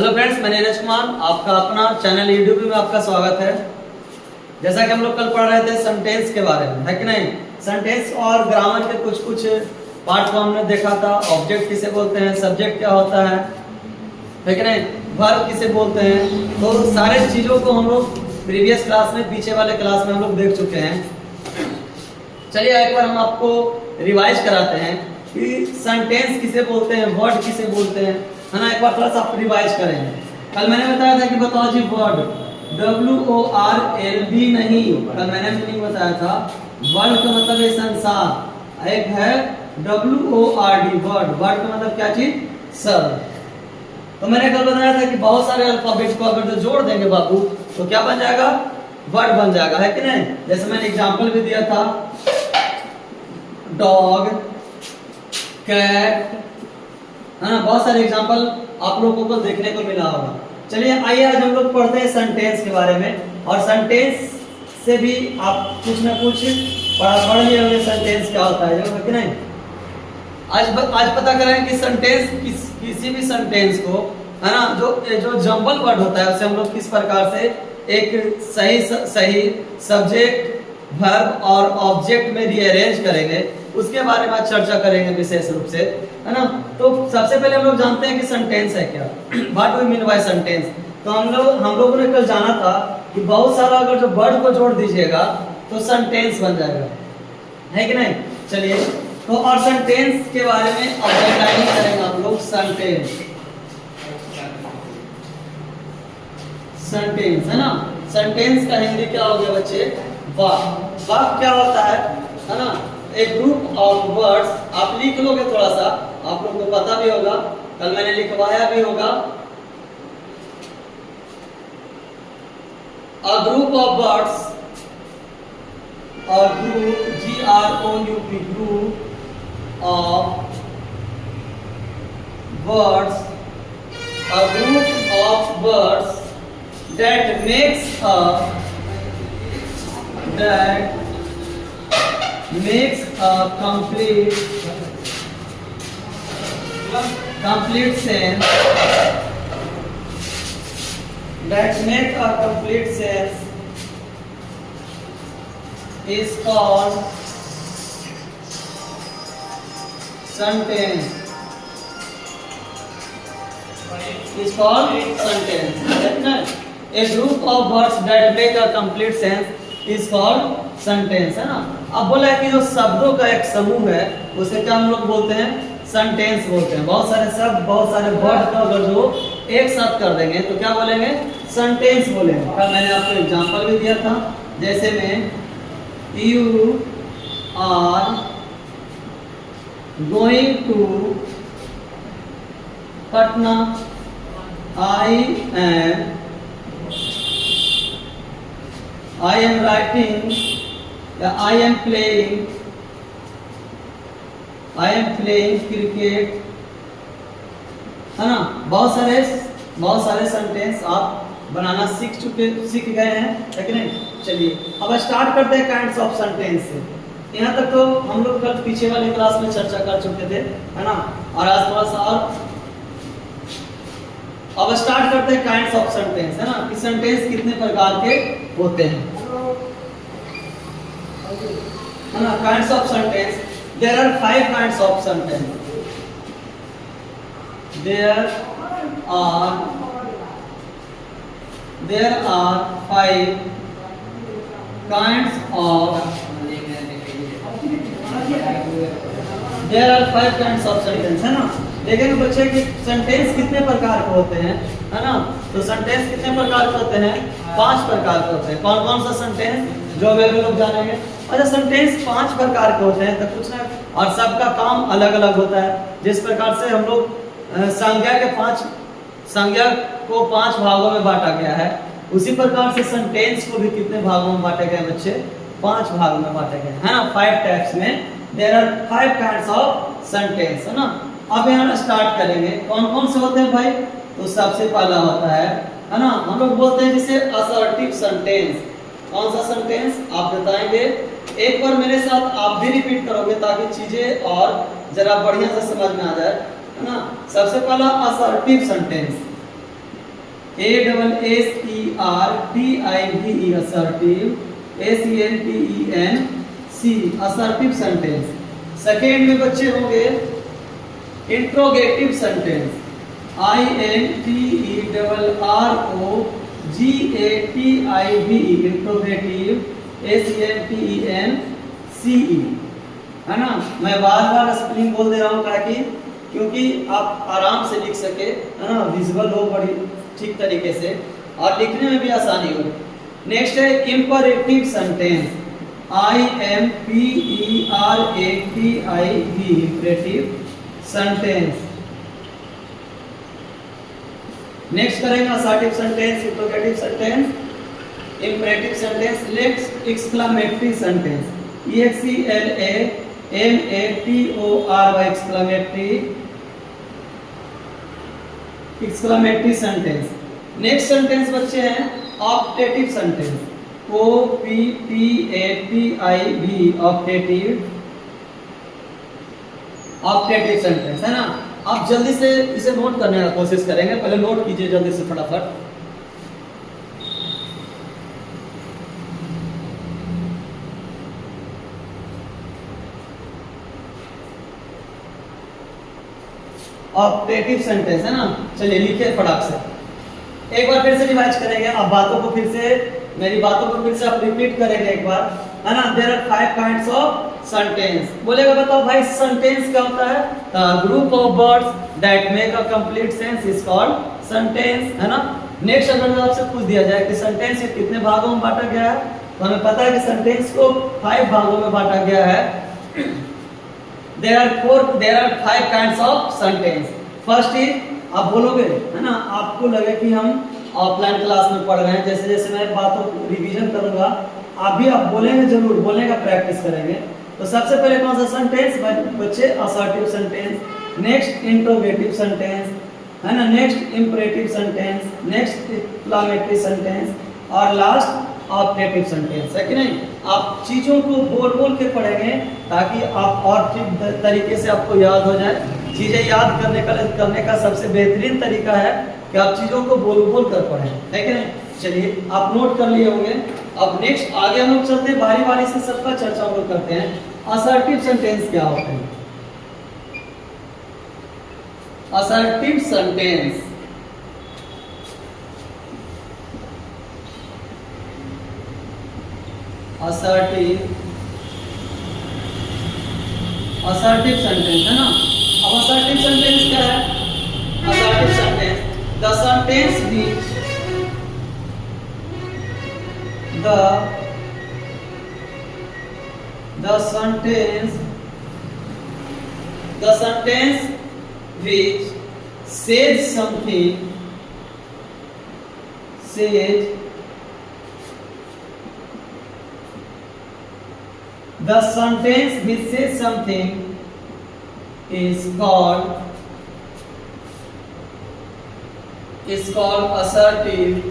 Hello friends, मैं नीरज कुमार, आपका अपना चैनल यूट्यूब में आपका स्वागत है। जैसा कि हम लोग कल पढ़ रहे थे सेंटेंस के बारे में, है कि नहीं। सेंटेंस और ग्रामर के कुछ कुछ पार्ट को हमने देखा था। ऑब्जेक्ट किसे बोलते हैं, सब्जेक्ट क्या होता है कि नहीं, वर्ब किसे बोलते हैं। तो सारे चीज़ों को हम लोग प्रीवियस क्लास में, पीछे वाले क्लास में हम लोग देख चुके हैं। चलिए एक बार हम आपको रिवाइज कराते हैं कि सेंटेंस किसे बोलते हैं, वर्ड किसे बोलते हैं, है ना। एक बार थोड़ा सा आप रिवाइज करेंगे। कल मैंने बताया था कि बताओ जी वर्ड WORLD नहीं, कल मैंने मीनिंग बताया था। वर्ड का मतलब है संसार, एक है WORD वर्ड, वर्ड का मतलब क्या चीज, शब्द। तो मैंने कल बताया था कि बहुत सारे अल्फाबेट को अगर जो जोड़ देंगे बाबू तो क्या बन जाएगा, वर्ड बन जाएगा, है कि नहीं। जैसे मैंने एग्जांपल भी दिया था, डॉग, कैट, है ना। बहुत सारे एग्जांपल आप लोगों को देखने को मिला होगा। चलिए आइए आज हम लोग पढ़ते हैं सेंटेंस के बारे में। और सेंटेंस से भी आप कुछ ना कुछ पढ़ लिए होंगे, सेंटेंस क्या होता है, कि नहीं। आज पता करें कि सेंटेंस किसी भी सेंटेंस को, है ना, जो जंबल वर्ड होता है उसे हम लोग किस प्रकार से एक सही सब्जेक्ट, वर्ब और ऑब्जेक्ट में रीअरेंज करेंगे, उसके बारे में चर्चा करेंगे विशेष रूप से, है ना। तो सबसे पहले हम लोग जानते हैं कि सेंटेंस है क्या, what we mean by sentence. तो हम लोगों ने कल जाना था कि बहुत सारा अगर जो वर्ड को जोड़ दीजिएगा तो सेंटेंस बन जाएगा, है कि नहीं। चलिए तो और सेंटेंस के बारे में अंडरलाइन करेंगे आप लोग। सेंटेंस है ना। सेंटेंस का हिंदी क्या हो गया बच्चे, वाक्य। वाक्य क्या होता है ना, एक ग्रुप ऑफ वर्ड्स। आप लिख लोगे, थोड़ा सा आप लोगों को पता भी होगा, कल मैंने लिखवाया भी होगा। अ ग्रुप ऑफ वर्ड्स, और group GROUP, group of words, a group of words that makes a complete sense, that make a complete sense is called sentence. Is called sentence. A group of words that make a complete sense is called sentence, है ना। अब बोला है कि जो शब्दों का एक समूह है उसे क्या हम लोग बोलते हैं, सेंटेंस बोलते हैं। बहुत सारे शब्द, बहुत सारे वर्ड का अगर जो एक साथ कर देंगे तो क्या बोलेंगे, सेंटेंस बोलेंगे। कल मैंने आपको एग्जांपल भी दिया था, जैसे में you are going to Patna, I am writing, I am playing cricket, है ना। बहुत सारे सेंटेंस आप बनाना सीख गए हैं, लेकिन नहीं। चलिए अब स्टार्ट करते हैं काइंड्स ऑफ सेंटेंस से। यहाँ तक तो हम लोग कल पीछे वाले क्लास में चर्चा कर चुके थे, है ना। और आज थोड़ा सा और अब स्टार्ट करते हैं काइंड्स ऑफ सेंटेंस, है ना, कि सेंटेंस कितने प्रकार के होते हैं, है ना। Kinds of sentence, there are 5 kinds of sentence. There are 5 kinds of There are 5 kinds of sentence, है ना। देखेंगे बच्चे कि सेंटेंस कितने प्रकार के होते हैं, है ना। तो सेंटेंस कितने प्रकार के होते हैं, 5 प्रकार के होते हैं। कौन कौन सा सेंटेंस, जो अभी लोग जानेंगे। अच्छा, सेंटेंस 5 प्रकार के होते हैं तो कुछ ना, और सबका काम अलग अलग होता है। जिस प्रकार से हम लोग संज्ञा को 5 भागों में बांटा गया है, उसी प्रकार से सेंटेंस को भी कितने भागों में बांटे गए बच्चे, 5 भागों में बांटे गए, है ना। 5 टाइप्स में there are 5 kinds of sentence, है ना। अब यहाँ स्टार्ट करेंगे, कौन कौन से होते हैं भाई। तो सबसे पहला होता है ना, हम लोग बोलते हैं जिसे असर्टिव सेंटेंस। कौन सा सेंटेंस आप बताएंगे, एक बार मेरे साथ आप भी रिपीट करोगे ताकि चीजें और जरा बढ़िया से समझ में आ जाए, है ना। सबसे पहला assertive sentence, ASSERTIVE assertive, ACNTENC assertive sentence। Second में बच्चे होंगे interrogative sentence, INTERROGATIVE interrogative, ACNTENCE, है ना। मैं बार बार स्पेलिंग बोल दे रहा हूँ ताकि क्योंकि आप आराम से लिख सके, है ना, विजुअल हो बड़ी ठीक तरीके से और लिखने में भी आसानी हो। नेक्स्ट है imperative sentence, IMPERATIV imperative sentence. Next करेंगे assertive sentence, interrogative sentence, imperative sentence. Next exclamatory sentence, EXCLAMATORY exclamatory sentence. Next sentence बच्चे हैं optative sentence, OPTATIV optative sentence, है ना। आप जल्दी से इसे नोट करने का कोशिश करेंगे, पहले नोट कीजिए जल्दी से फटाफट। ऑप्टेटिव सेंटेंस, है ना। चलिए लिखिए फटाक से, एक बार फिर से रिवाइज करेंगे। आप बातों को फिर से, मेरी बातों को फिर से आप रिपीट करेंगे एक बार, है ना। There are 5 kinds of sentence. बोलेगा बताओ भाई सेंटेंस क्या होता है? The group of words that make a complete sense is called sentence, है ना। नेक्स्ट अगर आपसे पूछ दिया जाए कि सेंटेंस कितने भागों में बांटा गया है, तो हमें पता है कि सेंटेंस को 5 भागों में बांटा गया है। There are 5 kinds of sentence. First is, आप बोलोगे, है ना, आपको लगे कि हम ऑफलाइन क्लास में पढ़ रहे हैं, जैसे जैसे मैं बातों को रिवीजन करूंगा आप भी आप बोलेंगे, जरूर बोलने का प्रैक्टिस करेंगे। तो सबसे पहले कौन सा सेंटेंस बच्चे? Assertive sentence. Next interrogative sentence, है ना। Next imperative sentence, next exclamatory sentence और लास्ट ऑप्टेटिव सेंटेंस, है कि नहीं। आप चीजों को बोल बोल के पढ़ेंगे ताकि आप और ठीक तरीके से आपको याद हो जाए। चीजें याद करने का सबसे बेहतरीन तरीका है कि आप चीजों को बोल बोल कर पढ़ें, है कि नहीं। चलिए आप नोट कर लिए होंगे। अब नेक्स्ट आगे हम लोग चलते हैं, बारी बारी से सबका चर्चा हम लोग करते हैं। असर्टिव सेंटेंस क्या होते हैं? असर्टिव सेंटेंस, असर्टिव सेंटेंस, है ना। अब असर्टिव सेंटेंस क्या है? Assertive sentence, the sentence which the sentence which says something, the sentence which says something is called assertive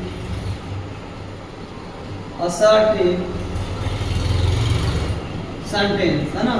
sentence, है ना।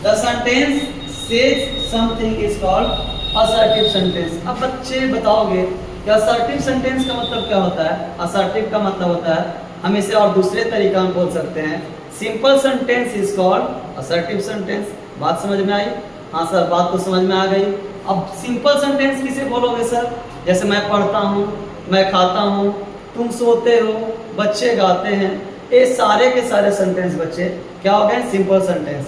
The sentence says something is called assertive sentence। अब बच्चे बताओगे कि assertive sentence का मतलब क्या होता है? assertive का मतलब होता है, हम इसे और दूसरे तरीका में बोल सकते हैं, simple sentence is called assertive sentence. बात समझ में आई? हाँ सर, बात तो समझ में आ गई। अब सिंपल सेंटेंस किसे बोलोगे सर? जैसे मैं पढ़ता हूँ, मैं खाता हूँ, तुम सोते हो, बच्चे गाते हैं, ये सारे के सारे सेंटेंस बच्चे क्या हो गए? सिंपल सेंटेंस,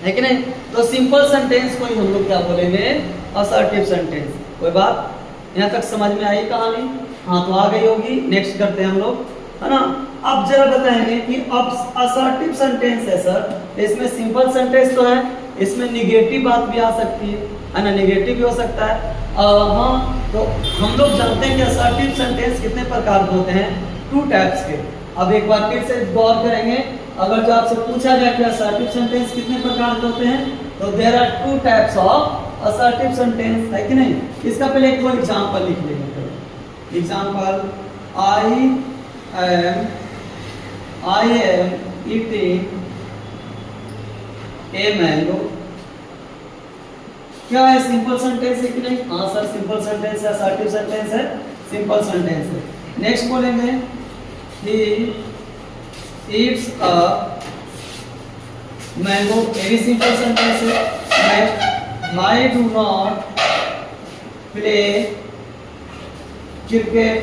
है कि नहीं। तो सिंपल सेंटेंस को ही हम लोग क्या बोलेंगे? Assertive sentence. कोई बात यहाँ तक समझ में आई कहानी? हाँ तो आ गई होगी। नेक्स्ट करते हैं हम लोग, है ना। अब जरा बताएंगे कि अब असर्टिव सेंटेंस है सर, इसमें सिंपल सेंटेंस तो है, इसमें निगेटिव बात भी आ सकती है ना, निगेटिव भी हो सकता है। हाँ तो हम लोग जानते हैं कि असर्टिव सेंटेंस कितने प्रकार के होते हैं? 2 टाइप्स के। अब एक बार फिर से गौर करेंगे, अगर जो आपसे पूछा जाए कि असर्टिव सेंटेंस कितने प्रकार के होते हैं, तो there are 2 types of assertive sentence, है कि नहीं। इसका पहले एक दो एग्जांपल लिख लेंगे। Example, I am eating a mango। क्या है? सिंपल सेंटेंस है कि नहीं? हाँ सर, सिंपल सेंटेंस है, असर्टिव सेंटेंस है। सिंपल सेंटेंस है। नेक्स्ट बोलेंगे ही ईट्स अ मैंगो, ये भी सिंपल सेंटेंस है। Next I do not play cricket,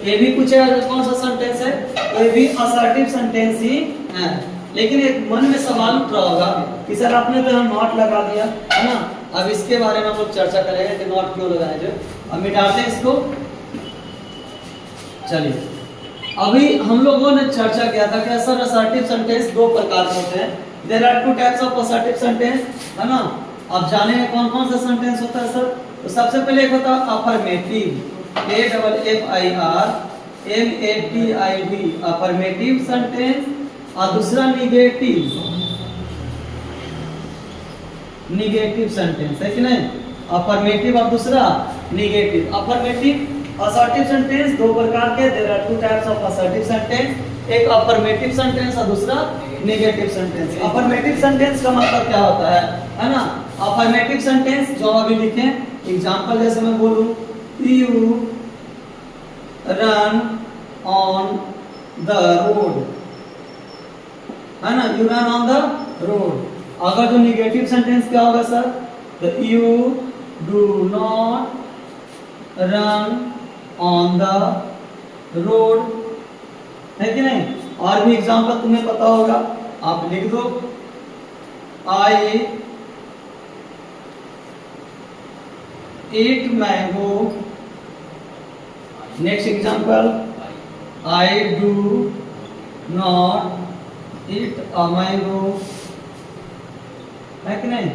ये भी कुछ कौन सा सेंटेंस है, ये भी असर्टिव सेंटेंस ही है। लेकिन एक मन में सवाल उठ रहा होगा कि सर आपने तो नॉट लगा दिया है ना, अब इसके बारे में हम लोग चर्चा करेंगे कि नॉट क्यों लगाया जो। अब मिटाते हैं इसको। चलिए, अभी हम लोगों ने चर्चा किया था कि सर असर्टिव सेंटेंस दो प्रकार के होते हैं। There are two types of assertive sentence, है ना। अब जानेंगे कौन कौन सा सेंटेंस होता है सर। तो सबसे पहले एक होता है अफर्मेटिव, AFFIRMATIV, अफर्मेटिव सेंटेंस, और दूसरा निगेटिव सेंटेंस है कि नहीं। अफर्मेटिव और दूसरा निगेटिव। अफर्मेटिव असर्टिव सेंटेंस दो प्रकार के, there are two types of assertive sentence, एक अफर्मेटिव सेंटेंस और दूसरा निगेटिव सेंटेंस। अफर्मेटिव सेंटेंस का मतलब क्या होता है ना। अफर्मेटिव सेंटेंस जो अभी लिखे एग्जांपल, जैसे मैं बोलूं you run on the road, है ना, you run on the road. अगर जो निगेटिव सेंटेंस क्या होगा सर, तो you do not run on the road, है कि नहीं। और भी एग्जांपल तुम्हें पता होगा, आप लिख दो। I eat mango. Next example, I do not eat a mango, है कि नहीं।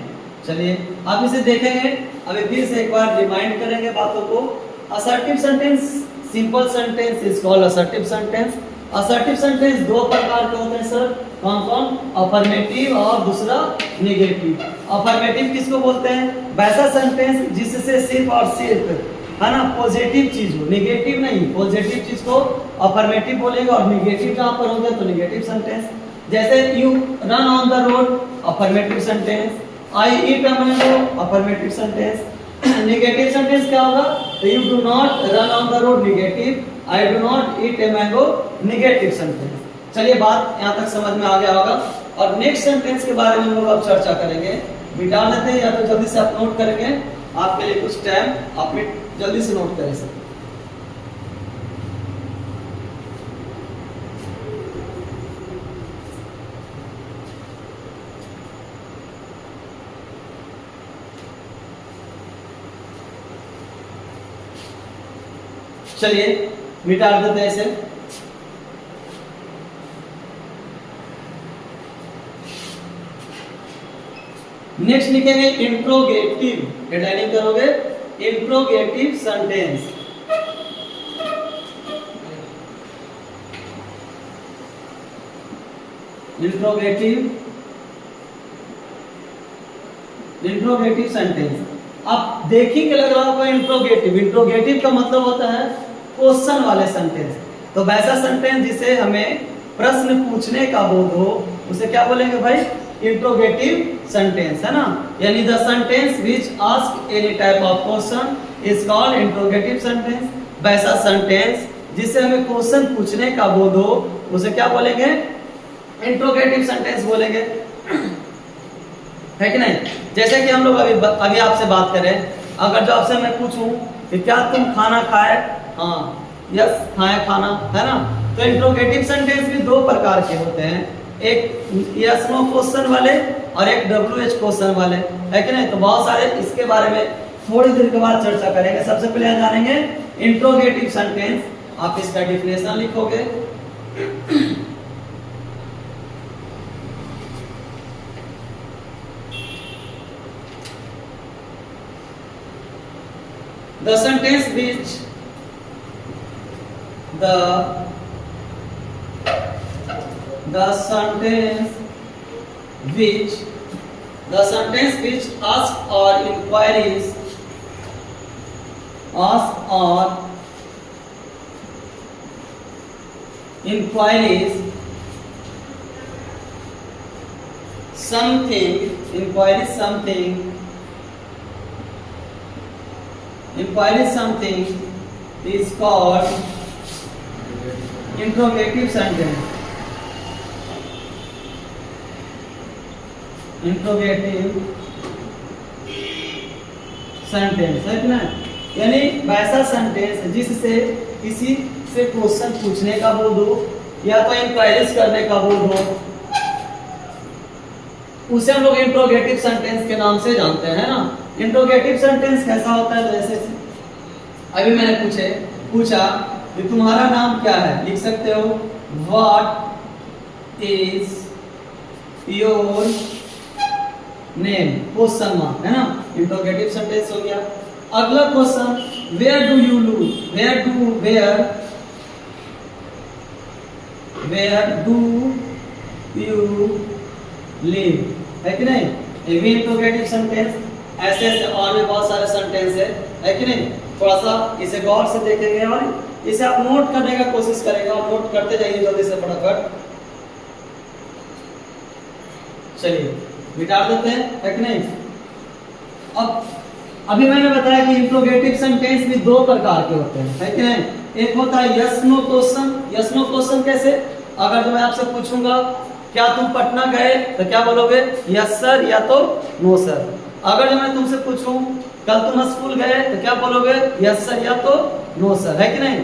चलिए आप इसे देखेंगे, अभी फिर से एक बार रिमाइंड करेंगे बातों को। Assertive sentence, simple sentence is called assertive sentence. Assertive sentence दो प्रकार के होते हैं सर, कौन कौन, अफर्मेटिव और दूसरा निगेटिव। अफर्मेटिव किसको बोलते हैं, वैसा सेंटेंस जिससे सिर्फ और सिर्फ, है ना, पॉजिटिव चीज हो, निगेटिव नहीं, पॉजिटिव चीज को अफर्मेटिव बोलेंगे, और निगेटिव जहां पर होंगे तो निगेटिव सेंटेंस। जैसे you run on the road, affirmative sentence. I eat a mango, affirmative sentence. Negative sentence क्या होगा, you do not run on the road, negative. I do not eat a mango, negative sentence. चलिए बात यहाँ तक समझ में आ गया होगा। और नेक्स्ट सेंटेंस के बारे में हम लोग अब चर्चा करेंगे। मिटा लेते हैं या तो जल्दी से आप नोट करेंगे, आपके लिए कुछ टाइम आप जल्दी से नोट करें सर। चलिए मिटा देते हैं इसे। नेक्स्ट लिखेंगे इंट्रोगेटिव, हेडलाइनिंग करोगे इंट्रोगेटिव सेंटेंस। Interrogative sentence. आप देखेंगे लग रहा होगा इंट्रोगेटिव, इंट्रोगेटिव का मतलब होता है क्वेश्चन वाले सेंटेंस। तो वैसा सेंटेंस जिसे हमें प्रश्न पूछने का बोध हो, उसे क्या बोलेंगे भाई, इंट्रोगेटिव सेंटेंस, है ना। यानी the sentence which ask any type of question is called interrogative sentence. वैसा सेंटेंस जिसे हमें क्वेश्चन पूछने का बोध हो, उसे क्या बोलेंगे, इंट्रोगेटिव सेंटेंस बोलेंगे, है कि नहीं। जैसे कि हम लोग अभी आपसे बात करें, अगर जो आपसे मैं पूछूं कि क्या तुम खाना खाए, हाँ यस खाए खाना, है ना। तो इंट्रोगेटिव सेंटेंस भी दो प्रकार के होते हैं, एक यस नो क्वेश्चन वाले और एक WH क्वेश्चन वाले, है कि नहीं। तो बहुत सारे इसके बारे में थोड़ी देर के बाद चर्चा करेंगे। सबसे पहले हम जानेंगे इंट्रोगेटिव सेंटेंस। आप इसका डेफिनेशन लिखोगे। The sentence which the sentence which ask or inquiries something inquire something is called interrogative sentence. Interrogative sentence है ना, यानी वैसा सेंटेंस जिससे किसी से क्वेश्चन पूछने का बोल दो या तो इंक्वायरीज करने का बोल दो, उसे हम लोग इंट्रोगेटिव सेंटेंस के नाम से जानते हैं ना। इंट्रोगेटिव सेंटेंस कैसा होता है, तो ऐसे अभी मैंने पूछा कि तुम्हारा नाम क्या है, लिख सकते हो what is your name, question mark है ना, इंट्रोगेटिव सेंटेंस हो गया। अगला question where do you live, where do you live, है कि नहीं, ये भी इंट्रोगेटिव सेंटेंस। ऐसे ऐसे और भी बहुत सारे सेंटेंस है कि नहीं। थोड़ा सा इसे गौर से देखेंगे और इसे आप नोट करने का कोशिश करेंगे और नोट करते जाइए जल्दी से फटाफट। चलिए मिटा देते हैं, है कि नहीं। अब अभी मैंने बताया कि इंट्रोगेटिव सेंटेंस भी दो प्रकार के होते हैं, है कि नहीं। एक होता है yes no question. Yes no question कैसे, अगर जो मैं आपसे पूछूंगा क्या तुम पटना गए, तो क्या बोलोगे यस सर या तो नो सर। अगर जो मैं तुमसे पूछूं कल तुम स्कूल गए, तो क्या बोलोगे यस सर या तो नो सर, है कि नहीं।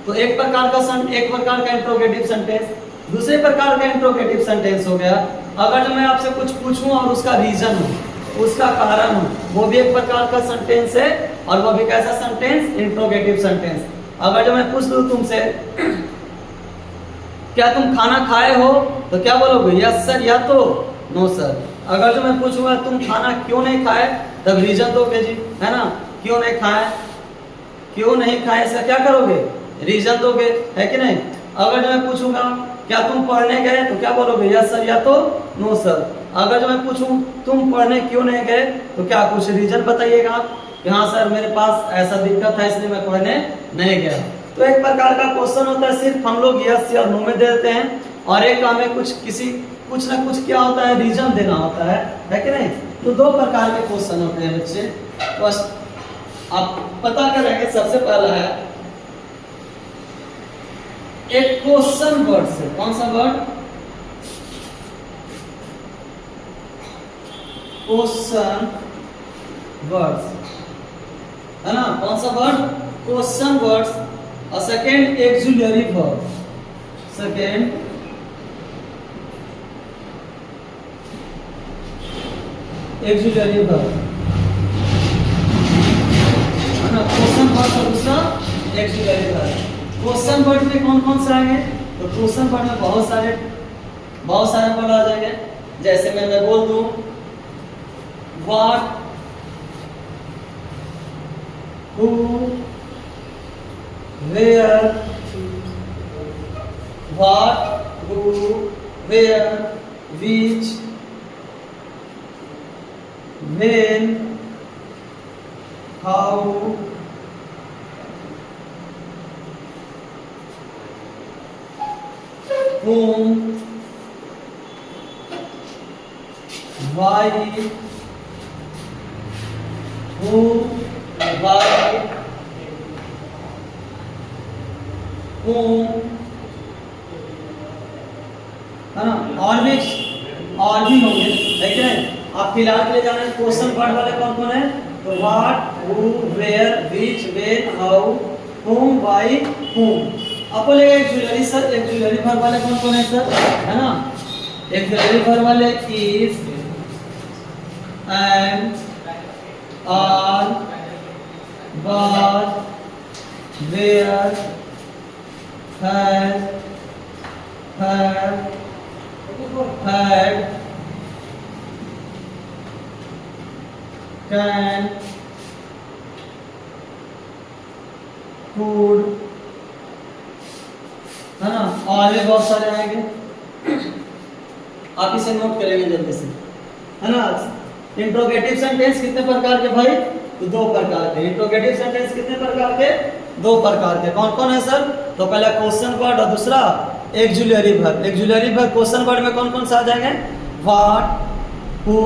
तो एक प्रकार का इंट्रोगेटिव सेंटेंस। दूसरे प्रकार का इंट्रोगेटिव सेंटेंस हो गया अगर जो मैं आपसे कुछ पूछूं और उसका रीजन हो, उसका कारण हो, वो भी एक प्रकार का सेंटेंस है और वो भी कैसा सेंटेंस, इंट्रोगेटिव सेंटेंस। अगर जो मैं पूछ दूं तुमसे क्या तुम खाना खाए हो, तो क्या बोलोगे यस सर या तो नो सर। अगर जो मैं पूछूंगा तुम खाना क्यों नहीं खाए, तब रीजन दोगे जी, है ना, क्यों नहीं खाए, क्यों नहीं खाए ऐसा क्या करोगे, रीजन दोगे, है कि नहीं। अगर जो मैं पूछूंगा क्या तुम पढ़ने गए, तो क्या बोलोगे यस सर या तो नो सर। अगर जो मैं पूछूं तुम पढ़ने क्यों नहीं गए, तो क्या कुछ रीजन बताइएगा कि हाँ सर मेरे पास ऐसा दिक्कत है इसलिए मैं पढ़ने नहीं गया। तो एक प्रकार का क्वेश्चन होता है सिर्फ हम लोग यस या नो में दे देते हैं, और एक काम है कुछ ना कुछ क्या होता है रीजन देना होता है कि नहीं। तो दो प्रकार के क्वेश्चन होते हैं बच्चे, बस आप पता करेंगे। सबसे पहला है एक क्वेश्चन वर्ड से, कौन सा वर्ड, क्वेश्चन वर्ड्स, है ना, कौन सा वर्ड, क्वेश्चन वर्ड्स। और second auxiliary verb, second auxiliary verb, है ना, क्वेश्चन वर्ड और दूसरा एक्सुलरी वर्ब। क्वेश्चन वर्ड में कौन कौन से आएंगे, तो क्वेश्चन वर्ड में बहुत सारे वर्ड आ जाएंगे। जैसे मैं बोल दूं what, who, where, what, who, where, which, when, how, whom, why, who, why, whom, है ना, और भी होंगे, है क्या। आप फिलहाल के लिए जाने क्वेश्चन वर्ड वाले कौन कौन है, तो what, who, where, which, when, how, whom, why, whom। अब बोलेगा एक्सुलरी सर, एक्सुलरी वर्ब वाले कौन कौन है सर, है ना। एक्सुलरी वर्ब वाले is, and, are, were, were, has, have, had, can, could, है ना, और भी बहुत सारे आएंगे। आप इसे नोट करेंगे जल्दी से, है ना। इंट्रोगेटिव सेंटेंस कितने प्रकार के भाई, तो दो प्रकार के। इंट्रोगेटिव सेंटेंस कितने प्रकार के, दो प्रकार के। कौन कौन है सर, तो पहला क्वेश्चन वर्ड और दूसरा auxiliary verb. Auxiliary verb question word में कौन कौन से आ जाएंगे, what, who,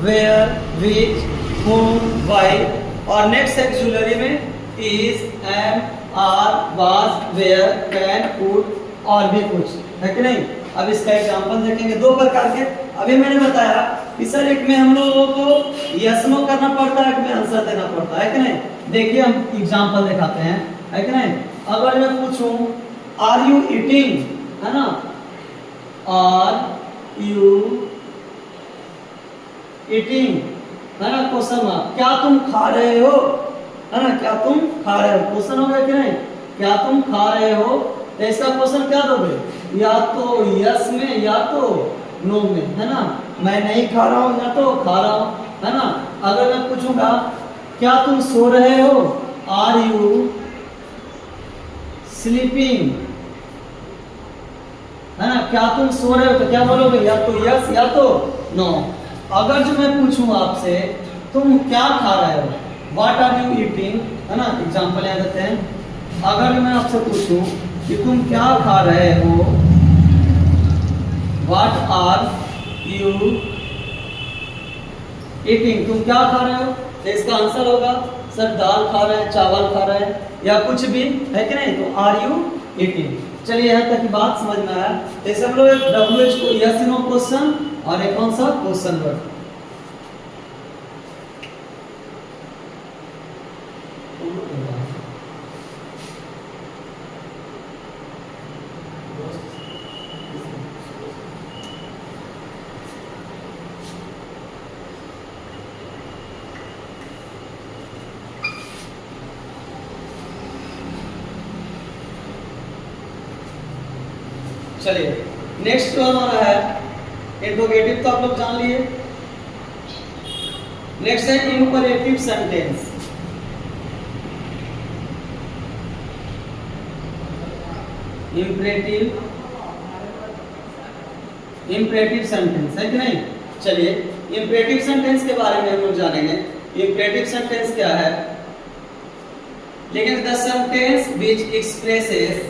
where, which, whom, why। और नेक्स्ट एक्सुलरी में is, am, are, was, were, can, could और भी कुछ, है कि नहीं। अब इसका एग्जांपल देखेंगे दो प्रकार के। अभी मैंने बताया कि सर एक में हम लोगों को यस नो करना पड़ता है, एक में आंसर देना पड़ता है कि नहीं। देखिए हम एग्जांपल दिखाते हैं, है कि नहीं। अगर मैं पूछूं आर यू ईटिंग, है ना, आर यू ईटिंग, है ना, क्वेश्चन मार्क, क्या तुम खा रहे हो, है ना, क्या तुम खा रहे हो, क्वेश्चन हो गया कि नहीं, क्या तुम खा रहे हो। तो इसका क्वेश्चन क्या दोगे, या तो यस में या तो नो में, है ना। मैं नहीं खा रहा हूं या तो खा रहा हूं, है ना। अगर मैं पूछूंगा क्या तुम सो रहे हो, आर यू स्लीपिंग, है ना, क्या तुम सो रहे हो, तो क्या बोलोगे, या तो यस या तो नो। अगर जो मैं पूछूं आपसे तुम क्या खा रहे हो, व्हाट आर यू ईटिंग, है ना, एग्जांपल याद रखते हैं। अगर मैं आपसे पूछूं कि तुम क्या खा रहे हो, व्हाट आर यू ईटिंग, तुम क्या खा रहे हो, तो इसका आंसर होगा सर दाल खा रहे हैं, चावल खा रहे हैं या कुछ भी, है कि नहीं। तो आर यू ईटिंग। चलिए यहाँ तक की बात समझ में आया। जैसे हम लोग WH को यस नो क्वेश्चन और एक कौन सा क्वेश्चन वर्ड। चलिए नेक्स्ट जो हमारा है इंट्रोगेटिव, तो आप लोग जान लिए। नेक्स्ट है इंपरेटिव सेंटेंस। इंपरेटिव सेंटेंस है कि नहीं। चलिए इंपरेटिव सेंटेंस के बारे में हम लोग जानेंगे। इंपरेटिव सेंटेंस क्या है, लेकिन the sentence which expresses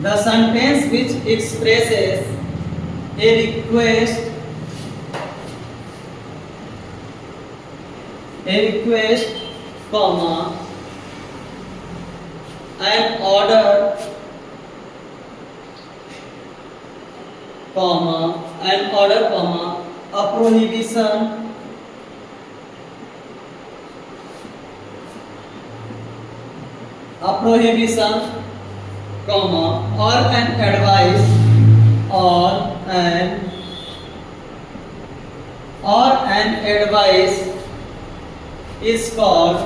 the sentence which expresses a request, comma, an order, comma, a prohibition, comma, or an advice, is called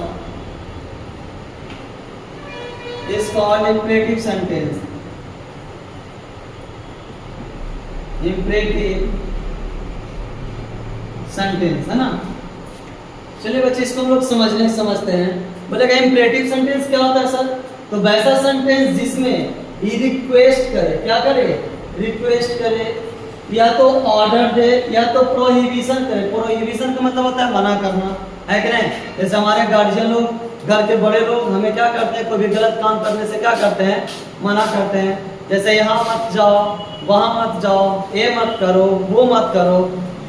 imperative sentence. imperative sentence, है ना। चलिए बच्चे इसको हम लोग समझते हैं। बोलेगा इंपरेटिव सेंटेंस क्या होता है सर, तो वैसा सेंटेंस जिसमें ही रिक्वेस्ट करे, क्या करे, रिक्वेस्ट करे, या तो ऑर्डर दे या तो प्रोहिबिशन करे। प्रोहिबिशन का मतलब होता है मना करना, है कि नहीं। जैसे हमारे गार्जियन लोग, घर के बड़े लोग हमें क्या करते हैं, कोई भी गलत काम करने से क्या करते हैं, मना करते हैं। जैसे यहाँ मत जाओ, वहां मत जाओ, ये मत करो, वो मत करो।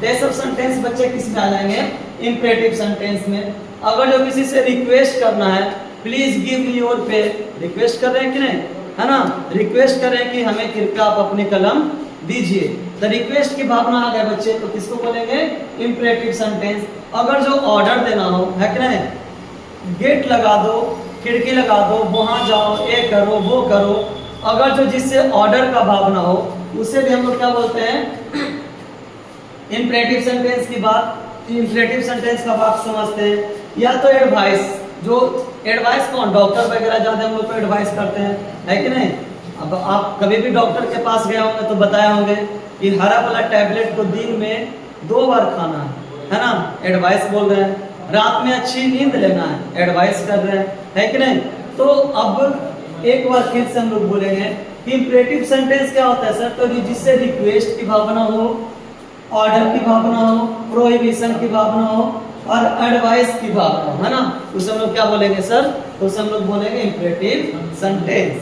ये सब सेंटेंस बच्चे किस में आ जाएंगे, इंपरेटिव सेंटेंस में। अगर जो किसी से रिक्वेस्ट करना है, please give me your pen, request कर रहे हैं कि नहीं, है ना, रिक्वेस्ट कर रहे हैं कि हमें कृपया आप अपनी कलम दीजिए। तो रिक्वेस्ट की भावना आ गए बच्चे, तो किसको बोलेंगे, इंपरेटिव सेंटेंस। अगर जो ऑर्डर देना हो, है कि नहीं, गेट लगा दो, खिड़की लगा दो, वहां जाओ, ये करो, वो करो, अगर जो जिससे ऑर्डर का भावना हो, उसे भी हम लोग क्या बोलते हैं, इंपरेटिव सेंटेंस की बात। इंपरेटिव सेंटेंस का बात समझते हैं। या तो एडवाइस, जो एडवाइस कौन, डॉक्टर वगैरह जाते हैं, हम लोग को एडवाइस करते हैं, है कि नहीं। अब आप कभी भी डॉक्टर के पास गए होंगे तो बताया होंगे कि हरा वाला टैबलेट को दिन में 2 बार खाना है ना, एडवाइस बोल रहे हैं। रात में अच्छी नींद लेना है, एडवाइस कर रहे हैं, है कि नहीं। तो अब एक बार फिर से हम लोग बोलेंगे कि इंपरेटिव सेंटेंस क्या होता है सर, तो जिससे रिक्वेस्ट की भावना हो, ऑर्डर की भावना हो, प्रोहिबिशन की भावना हो और एडवाइस की भावना हो, है ना, उसे हम लोग क्या बोलेंगे सर, उसे हम लोग बोलेंगे इंपरेटिव सेंटेंस।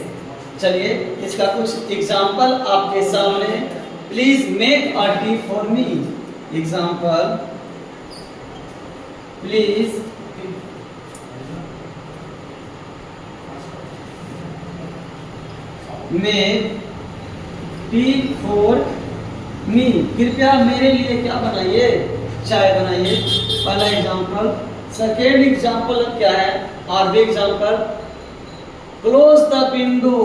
चलिए इसका कुछ एग्जाम्पल आपके सामने। Please make a T for me. Example, please make tea for me. कृपया मेरे लिए क्या बनाइए, चाय बनाइए। पहला एग्जाम्पल। सेकेंड एग्जाम्पल क्या है, और भी example, close the window,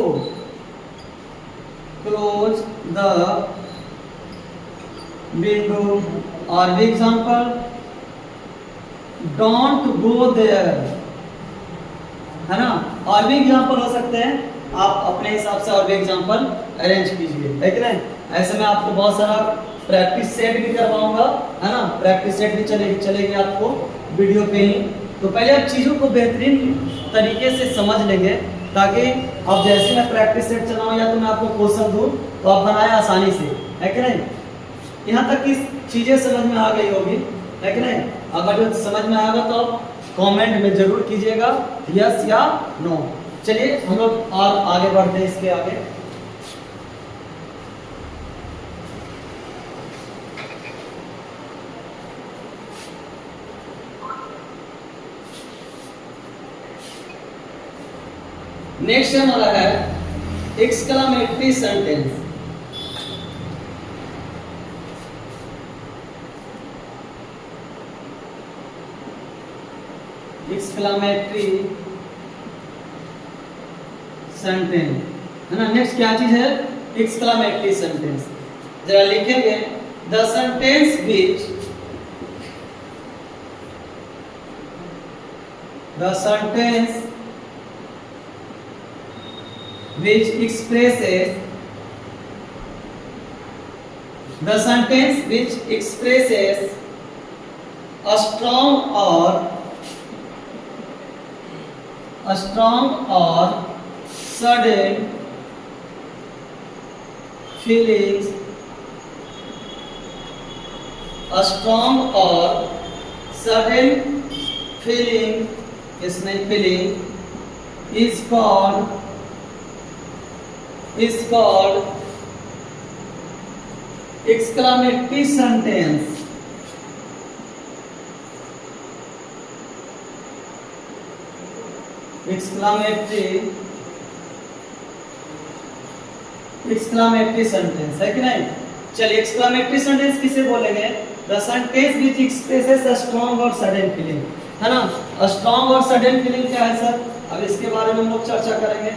close the window. और भी एग्जाम्पल, डोंट गो देयर, है ना। और भी एग्जाम्पल हो सकते हैं, आप अपने हिसाब से और भी एग्जाम्पल अरेंज कीजिए, है कि नहीं। ऐसे में आपको बहुत सारा प्रैक्टिस सेट भी करवाऊंगा, है ना। प्रैक्टिस सेट भी चलेगी आपको वीडियो पे ही। तो पहले आप चीज़ों को बेहतरीन तरीके से समझ लेंगे, ताकि अब जैसे मैं प्रैक्टिस सेट चलाऊँ या तो मैं आपको क्वेश्चन दूँ तो आप बनाए आसानी से, है कि नहीं। यहाँ तक की चीज़ें समझ में आ गई होगी, है कि नहीं। अगर जो समझ में आएगा तो आप कमेंट में जरूर कीजिएगा यस या नो। चलिए हम लोग और आगे बढ़ते हैं इसके आगे। नेक्स्ट हमारा है एक्सक्लामेटरी सेंटेंस। एक्सक्लामेटरी सेंटेंस, है ना। नेक्स्ट क्या चीज है, एक्सक्लामेटरी सेंटेंस। जरा लिखेंगे, the sentence which, the sentence which expresses, the sentence which expresses a strong or sudden feelings, a strong or sudden feeling is called exclamatory sentence. exclamatory sentence, है कि नहीं। चलिए exclamatory sentence किसे बोलेंगे, the sentence which expresses a strong or sudden feeling, है ना। a strong और sudden feeling क्या है सर, अब इसके बारे में हम लोग चर्चा करेंगे।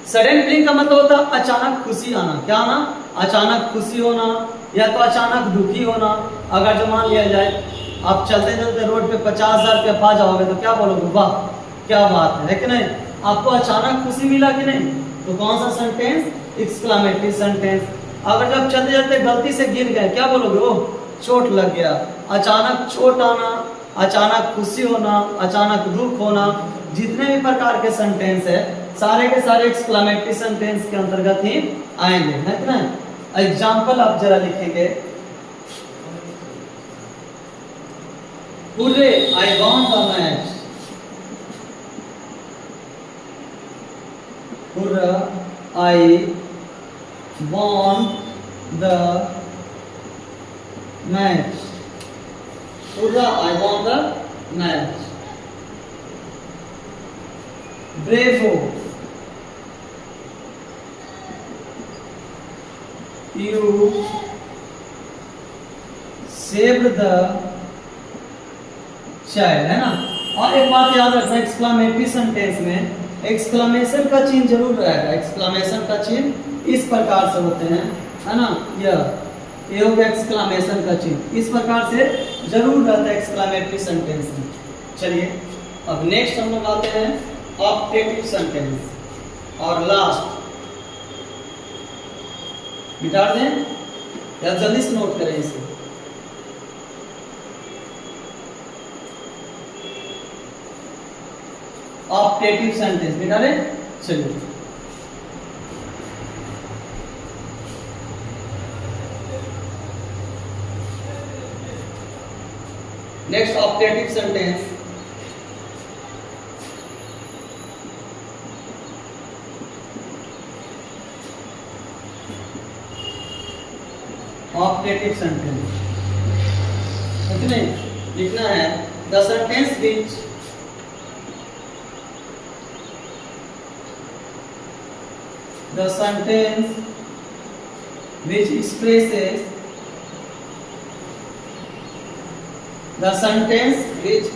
सडन फीलिंग का मतलब होता है अचानक खुशी आना। क्या आना, अचानक खुशी होना, या तो अचानक दुखी होना। अगर जो मान लिया जाए आप चलते चलते रोड पे 50,000 रुपया पा जाओगे तो क्या बोलोगे, वाह क्या बात है कि नहीं। आपको अचानक खुशी मिला कि नहीं, तो कौन सा सेंटेंस, एक्सक्लामेटरी सेंटेंस। अगर जब चलते चलते गलती से गिर गए, क्या बोलोगे, ओह चोट लग गया। अचानक चोट आना, अचानक खुशी होना, अचानक दुख होना, जितने भी प्रकार के सेंटेंस है सारे के सारे एक्सक्लामेटरी सेंटेंस के अंतर्गत ही आएंगे, है कि नहीं। एग्जाम्पल आप जरा लिखेंगे, hurray I won the match, hurrah I won the match, hurrah I won the match. Bravo, you saved the child, है ना। और एक बात याद रखना, एक्सक्लामेटरी सेंटेंस में एक्सक्लामेशन का चिन्ह जरूर रहेगा। एक्सक्लामेशन का चिन्ह इस प्रकार से होते हैं, है ना। ये हो गया एक्सक्लामेशन का चिन्ह, इस प्रकार से जरूर रहता है एक्सक्लामेटरी सेंटेंस में। चलिए अब नेक्स्ट हम लोग आते हैं ऑप्टेटिव सेंटेंस। और लास्ट मिटा दें या जल्दी से नोट करें इसे। ऑप्टेटिव सेंटेंस मिटा दें। चलिए next optative sentence, optative sentence, इतने लिखना है। The sentence which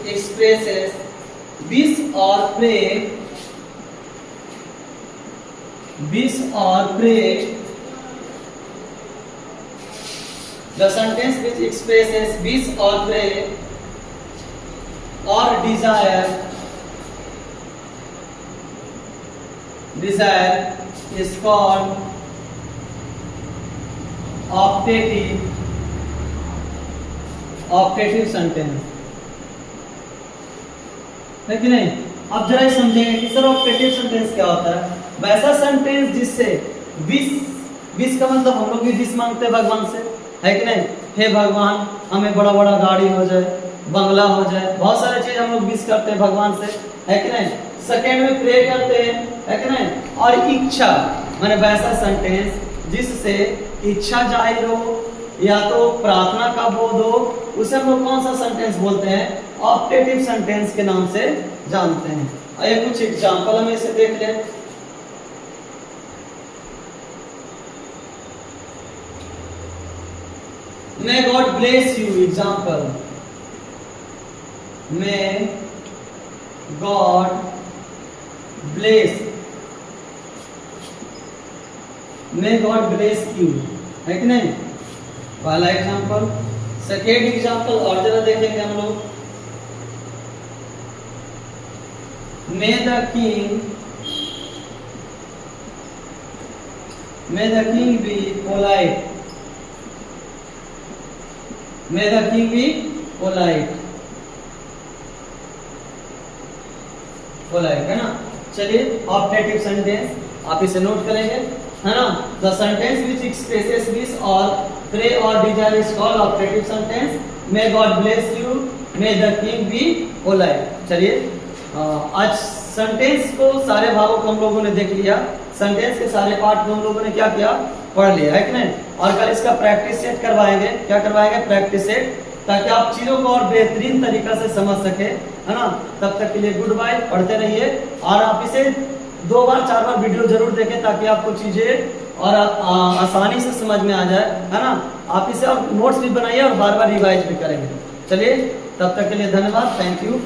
expresses wish or prey, the sentence which expresses wish or prey or desire is called optative sentence, है कि नहीं। अब जरा ये समझेंगे कि सर ऑप्टेटिव सेंटेंस क्या होता है। वैसा सेंटेंस जिससे विश का मतलब हम लोग भी विश मांगते हैं भगवान से, है कि नहीं। हे भगवान हमें बड़ा बड़ा गाड़ी हो जाए, बंगला हो जाए, बहुत सारे चीज हम लोग विश करते हैं भगवान से, है कि नहीं। सेकेंड में प्रे करते हैं, है कि नहीं। और इच्छा माने वैसा सेंटेंस जिससे इच्छा जाहिर हो या तो प्रार्थना का बोध हो, उसे हम लोग कौन सा सेंटेंस बोलते हैं, ऑप्टेटिव सेंटेंस के नाम से जानते हैं। आइए कुछ एग्जांपल हम इसे देख लें। May God bless you, example. May God bless, May God bless you, है कि नहीं, पहला एग्जांपल। सेकेंड एग्जांपल और जरा देखेंगे हम लोग। May the king be polite, May the king be polite, है ना। चलिए ऑप्टेटिव सेंटेंस आप इसे नोट करेंगे, है ना। The sentence which expresses wish और प्रे और desire is called optative sentence. May God bless you, may the king be polite. चलिए आज सेंटेंस को सारे भागों को हम लोगों ने देख लिया, सेंटेंस के सारे पार्ट को हम लोगों ने क्या किया, पढ़ लिया, है कि नहीं। और कल इसका प्रैक्टिस सेट करवाएंगे। क्या करवाएंगे, प्रैक्टिस सेट, ताकि आप चीजों को और बेहतरीन तरीका से समझ सके, है ना। तब तक के लिए गुड बाय, पढ़ते रहिए। और आप इसे 2 बार 4 बार वीडियो जरूर देखें ताकि आपको चीजें और आसानी से समझ में आ जाए, है ना। आप इसे और नोट्स भी बनाइए और बार बार रिवाइज भी करेंगे। चलिए तब तक के लिए धन्यवाद, थैंक यू।